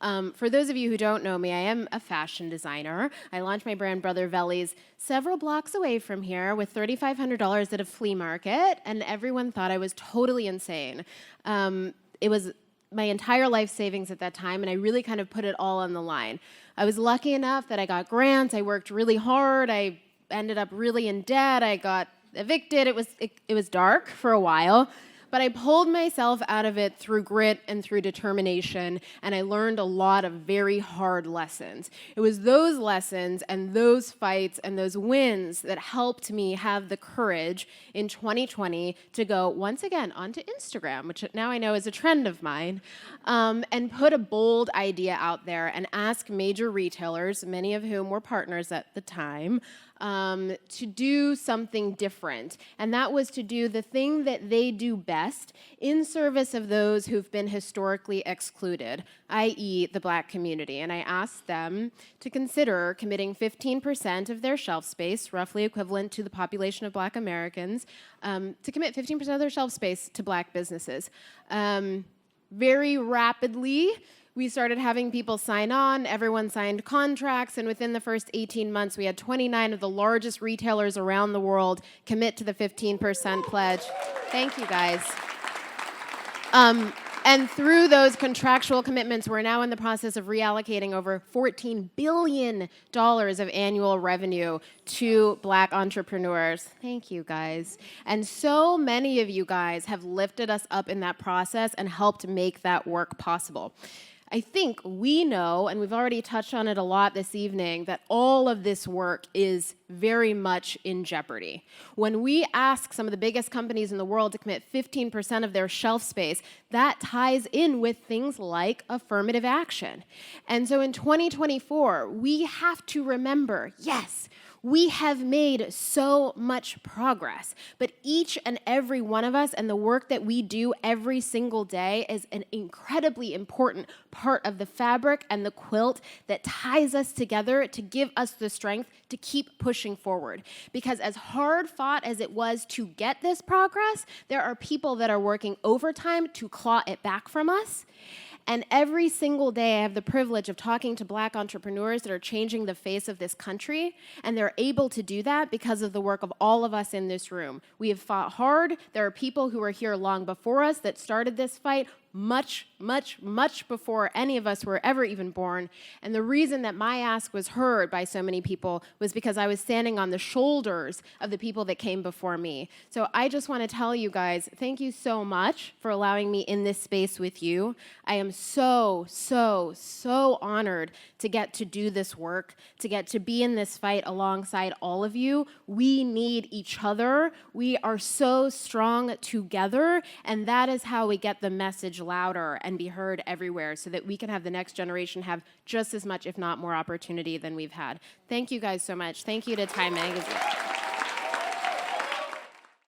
For those of you who don't know me, I am a fashion designer. I launched my brand Brother Vellies several blocks away from here with $3,500 at a flea market, and everyone thought I was totally insane. It was my entire life savings at that time, and I really kind of put it all on the line. I was lucky enough that I got grants, I worked really hard, I ended up really in debt, I got evicted. It was dark for a while, but I pulled myself out of it through grit and through determination, and I learned a lot of very hard lessons. It was those lessons and those fights and those wins that helped me have the courage in 2020 to go once again onto Instagram, which now I know is a trend of mine, and put a bold idea out there and ask major retailers, many of whom were partners at the time, to do something different. And that was to do the thing that they do best in service of those who've been historically excluded, i.e. the Black community. And I asked them to consider committing 15% of their shelf space, roughly equivalent to the population of Black Americans, to commit 15% of their shelf space to Black businesses. Very rapidly, we started having people sign on, everyone signed contracts, and within the first 18 months, we had 29 of the largest retailers around the world commit to the 15% pledge. Thank you, guys. And through those contractual commitments, we're now in the process of reallocating over $14 billion of annual revenue to Black entrepreneurs. Thank you, guys. And so many of you guys have lifted us up in that process and helped make that work possible. I think we know, and we've already touched on it a lot this evening, that all of this work is very much in jeopardy. When we ask some of the biggest companies in the world to commit 15% of their shelf space, that ties in with things like affirmative action. And so in 2024, we have to remember, yes, we have made so much progress, but each and every one of us and the work that we do every single day is an incredibly important part of the fabric and the quilt that ties us together to give us the strength to keep pushing forward. Because as hard fought as it was to get this progress, there are people that are working overtime to claw it back from us. And every single day, I have the privilege of talking to Black entrepreneurs that are changing the face of this country, and they're able to do that because of the work of all of us in this room. We have fought hard. There are people who were here long before us that started this fight much, much, much before any of us were ever even born. And the reason that my ask was heard by so many people was because I was standing on the shoulders of the people that came before me. So I just want to tell you guys, thank you so much for allowing me in this space with you. I am so, so, so honored to get to do this work, to get to be in this fight alongside all of you. We need each other. We are so strong together, and that is how we get the message louder and be heard everywhere so that we can have the next generation have just as much, if not more, opportunity than we've had. Thank you guys so much. Thank you to Time Magazine.